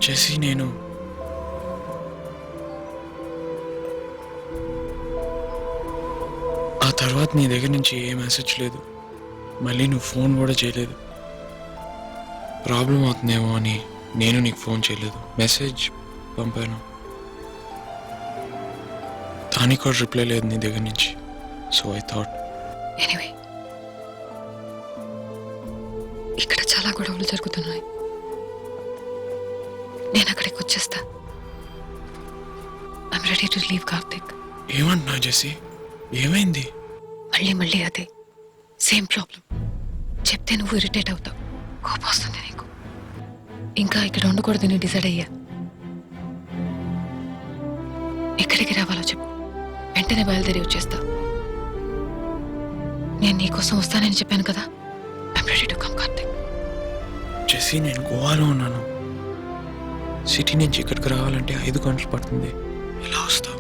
చేసి నేను ఆ తర్వాత నీ దగ్గర నుంచి ఏ మెసేజ్ లేదు, మళ్ళీ నువ్వు ఫోన్ కూడా చేయలేదు. ప్రాబ్లం అవుతుందేమో అని నేను నీకు ఫోన్ చేయలేదు, మెసేజ్ పంపాను, దానికి కూడా రిప్లై లేదు నీ దగ్గర నుంచి. సో ఐ థాట్ ఎనీవే, ఇక్కడ చాలా గొడవలు జరుగుతున్నాయి. నేను అక్కడికి వచ్చేస్తా. I'm ready to leave Karthik. ఏమంటున్నా జెస్సీ? ఏమైంది? మళ్ళీ మళ్ళీ అదే సేమ్ ప్రాబ్లం. చెప్తే నువ్వు ఇరిటేట్ అవుతావు, కోపం వస్తుంది నీకు. ఇంకా ఇక్కడ ఉండకూడదని డిసైడ్ అయ్యా. ఎక్కడికి రావాలో చెప్పు, వెంటనే బయలుదేరి వచ్చేస్తా. నేను నీకోసం వస్తానని చెప్పాను కదా. I'm ready to come Karthik. Jessie, నేను గోవాలో ఉన్నాను. సిటీ నుంచి ఇక్కడికి రావాలంటే 5 గంటలు పడుతుంది. ఎలా వస్తావు?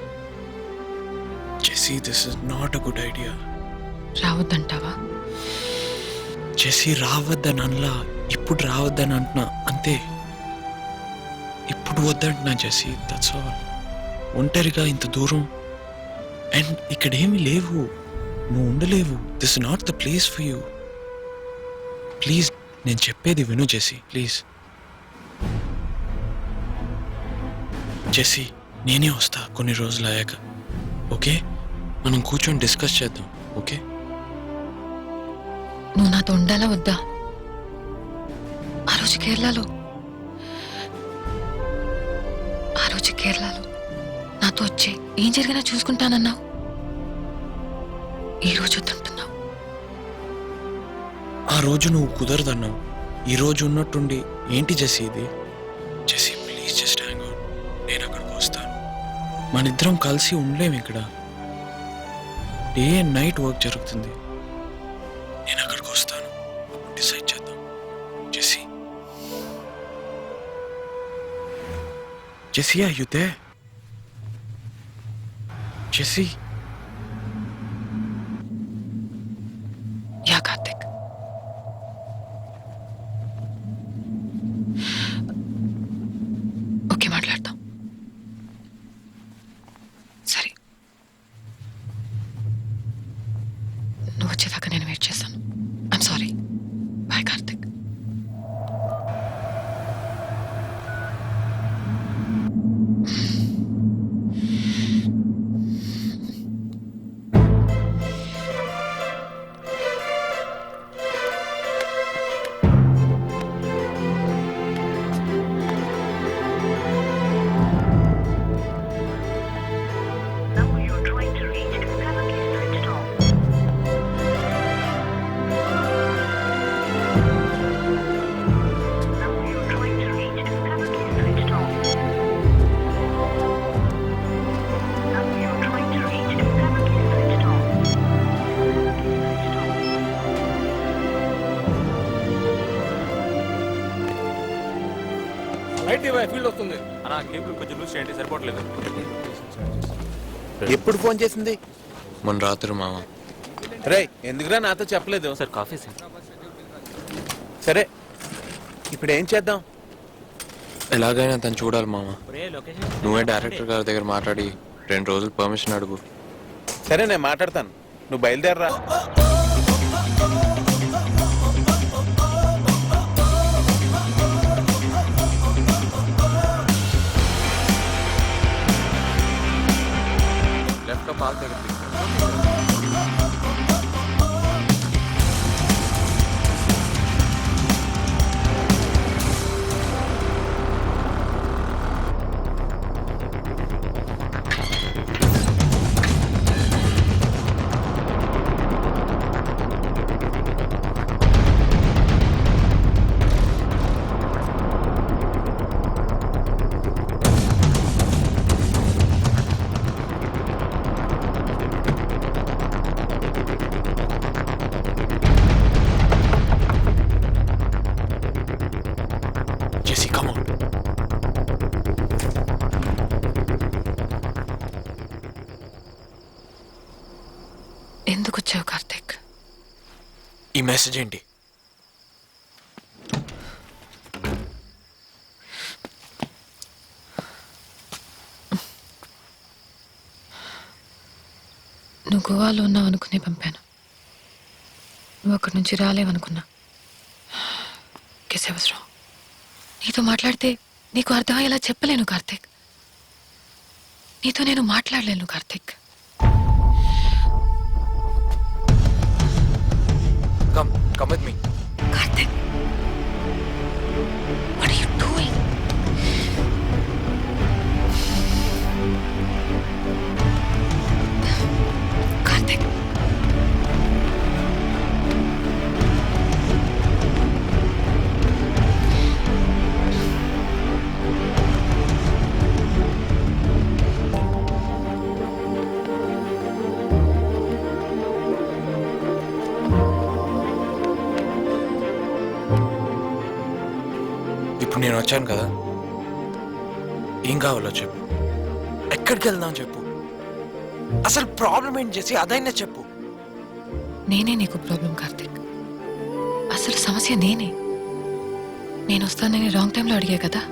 Jessie, this is not a good idea. రావద్దంటావా? జెస్సీ, రావద్దని అనలా, ఇప్పుడు రావద్దని అంటున్నా అంతే. ఇప్పుడు వద్దంటున్నా జెస్సీ, దట్స్ ఆల్. ఒంటరిగా ఇంత దూరం అండ్ ఇక్కడేమీ లేవు, నువ్వు ఉండలేవు. This is not the place for you. Please, నేను చెప్పేది విను జెస్సీ, ప్లీజ్. జెస్సీ, నేనే వస్తా కొన్ని రోజులు అయ్యాక, ఓకే? మనం కూర్చొని డిస్కస్ చేద్దాం, ఓకే? నువ్వు నాతో ఉండాలా వద్దా? ఆ రోజు కేరళలో నాతో వచ్చి ఏం జరిగినా చూసుకుంటానన్నావు. ఈ రోజు వద్దంటున్నావు. ఆ రోజు నువ్వు కుదరదన్నావు, ఈ రోజు ఉన్నట్టుండి ఏంటి జెస్సీ ఇది? Jessie, please just hang out. నేను అక్కడికి వస్తాను. మనిద్దరం కలిసి ఉండలేము ఇక్కడ. డే అండ్ నైట్ వర్క్ జరుగుతుంది. నేను అక్కడికి వస్తాను, డిసైడ్ చేద్దాం. Jessie, Jessie, are you there? Jessie. Yeah Karthik. Okay, మాట్లాడతాం. సరే, నువ్వు వచ్చేదాకా నేను వెయిట్ చేస్తాను. I'm sorry. Bye Karthik. Field వస్తుంది అన్న, కేబుల్ కొంచెం లూజ్ చేయండి, సరిపోవట్లేదు. ఎప్పుడు ఫోన్ చేసింది? మొన్న రాత్రి మామ. రే, ఎందుకురా నాతో చెప్పలేదు? Sir coffee sir. సరే, ఇప్పుడు ఏం చేద్దాం? ఎలాగైనా తను చూడాలి మామ. నువ్వే డైరెక్టర్ గారి దగ్గర మాట్లాడి 2 రోజులు పర్మిషన్ అడుగు. సరే, నేను మాట్లాడతాను, నువ్వు బయలుదేరరా. లెఫ్ట్ లో పాల్ దగ్గర Jesse, come on. ఎందుకు వచ్చావు కార్తిక్? ఈ మెసేజ్ ఏంటి? నువ్వు గోవాలో ఉన్నావు అనుకునే పంపాను. నువ్వు అక్కడి నుంచి రాలేవనుకున్నా. అవసరం నీతో మాట్లాడితే నీకు అర్థమయ్యేలా చెప్పలేను కార్తీక్. నీతో నేను మాట్లాడలేను Karthik. Come with me. Karthik, what are you doing? Karthik, ఇప్పుడు నేను వచ్చాను కదా, ఏం కావాలో చెప్పు. ఎక్కడికి వెళ్దాం చెప్పు. అసలు ప్రాబ్లం ఏంటి చేసి అదైనా చెప్పు. నేనే నీకు ప్రాబ్లం కార్తీక్. అసలు సమస్య నేనే. నేను వస్తానని రాంగ్ టైంలో అడిగా కదా.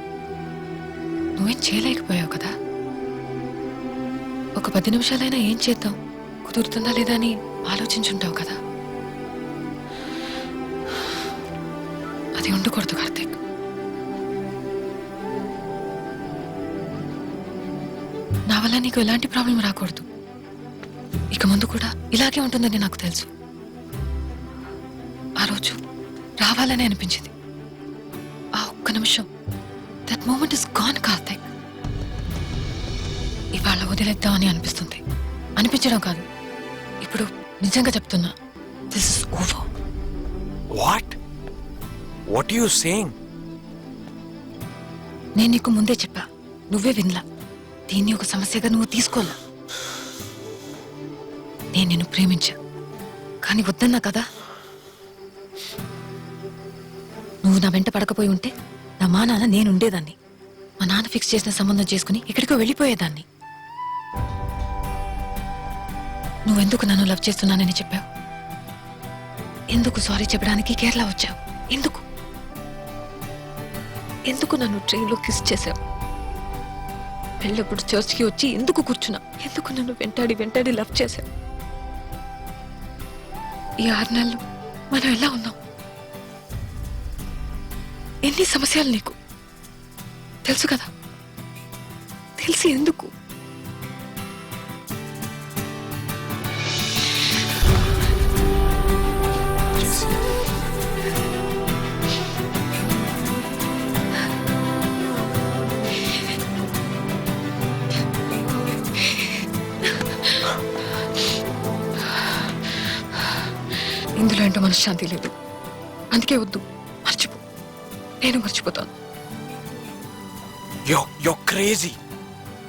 నువ్వేం చేయలేకపోయావు కదా. ఒక 10 నిమిషాలైనా ఏం చేద్దాం, కుదురుతుందా లేదా అని ఆలోచించుంటావు కదా. అది ఉండకూడదు కార్తీక్. నా వల్ల నీకు ఎలాంటి ప్రాబ్లం రాకూడదు. ఇక ముందు కూడా ఇలాగే ఉంటుందని నాకు తెలుసు. ఆ రోజు రావాలని అనిపించింది. ఆ ఒక్క నిమిషం, that moment is gone Karthik. ఇవాళ వదిలేద్దామని అనిపిస్తుంది. అనిపించడం కాదు, ఇప్పుడు నిజంగా చెప్తున్నా, this is over. What you saying? నేను నీకు ముందే చెప్పా, నువ్వే వినలా. దీన్ని ఒక సమస్యగా నువ్వు తీసుకోలా. నేను నిన్ను ప్రేమించా, కానీ వద్దన్నా కదా. నువ్వు నా వెంట పడకపోయి ఉంటే నా మా నాన్న నేను ఉండేదాన్ని. మా నాన్న ఫిక్స్ చేసిన సంబంధం చేసుకుని ఎక్కడికో వెళ్ళిపోయేదాన్ని. నువ్వెందుకు నన్ను లవ్ చేస్తున్నానని చెప్పావు? ఎందుకు సారీ చెప్పడానికి కేరళ వచ్చావు? ఎందుకు ఎందుకు నన్ను ట్రైన్లో కిస్ చేశావు? పెళ్ళప్పుడు చర్చ్కి వచ్చి ఎందుకు కూర్చున్నా? ఎందుకు నన్ను వెంటాడి వెంటాడి లవ్ చేశావు? ఈ 6 నెలలు మనం ఎలా ఉన్నాం? ఎన్ని సమస్యలు నీకు తెలుసు కదా. తెలిసి ఎందుకు? ఇందులో ఏంటో మనశ్శాంతి లేదు. అందుకే వద్దు, మర్చిపో. నేను మర్చిపోతాను. యో క్రేజీ.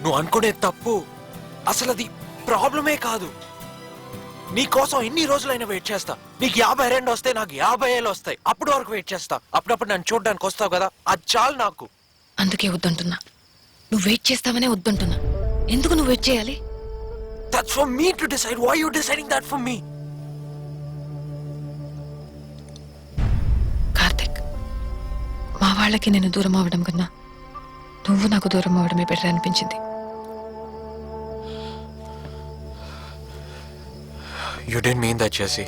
నువ్వు అనుకునే తప్పు. అసలు అది ప్రాబ్లమే కాదు. నీకోసం ఎన్ని రోజులైనా వెయిట్ చేస్తా. నీకు 52 వస్తాయి, నాకు 50 ఏళ్ళు వస్తాయి. అప్పటి వరకు వెయిట్ చేస్తా. అప్పుడప్పుడు నన్ను చూడడానికి వస్తావు కదా, అది చాలు నాకు. అందుకే వద్దంటున్నా. నువ్వు వెయిట్ చేస్తావనే వద్దంటున్నా. ఎందుకు నువ్వు వెయిట్ చేయాలి? That's for me to decide. Why are you deciding that for me? Karthik, మా వాళ్ళకి నేను దూరం అవ్వడం కన్నా నువ్వు నాకు దూరం అవ్వడమే బెటర్ అనిపించింది. You didn't mean that, Jesse.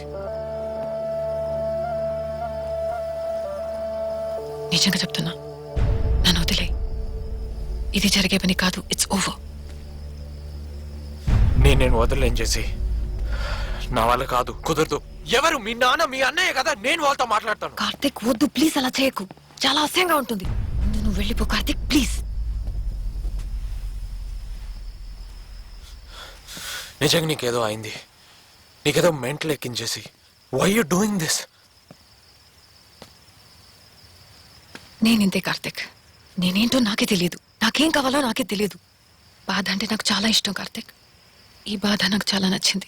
నిజంగా చెప్తున్నా, నన్ను వదిలే. ఇది జరిగే పని కాదు. It's over. నేను వదలలేను జెస్సీ. నా వల్ల కాదు, కుదరదు. ఎవరు? మీ నాన్న, మీ అన్నయ్య కదా. నేను వాళ్ళతో మాట్లాడతాను. కార్తిక్ వద్దు, ప్లీజ్. అలా చేయకు, చాలా అసహ్యంగా ఉంటుంది. నువ్వు వెళ్ళిపో కార్తిక్, ప్లీజ్. నిజంగా నీకేదో అయింది. నీకేదో మెంటల్ ఎక్కించేసి. Why you doing this? నేనింతే కార్తిక్. నేనేంటో నాకే తెలియదు. నాకేం కావాలో నాకే తెలియదు. బాధ అంటే నాకు చాలా ఇష్టం కార్తిక్. ఈ బాధ నాకు చాలా నచ్చింది.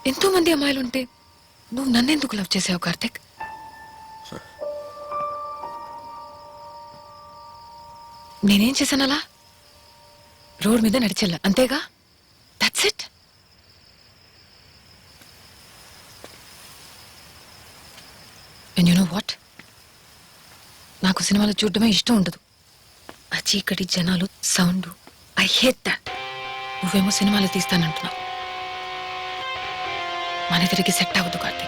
ఎంతో మంది అమ్మాయిలుంటే నువ్వు నన్నెందుకు లవ్ చేసావు కార్తిక్? నేనేం చేశాను అలా? రోడ్ మీద నడిచెళ్ళా, అంతేగా. That's it. And you know what? నాకు సినిమాలు చూడడమే ఇష్టం ఉండదు. ఆ చీకటి, జనాలు, సౌండ్, ఆ ఐ హేట్ దట్. నువ్వేమో సినిమాలు తీస్తానంటున్నావు. మన ఇద్దరికి సెట్ అవ్వదు కార్తీక్.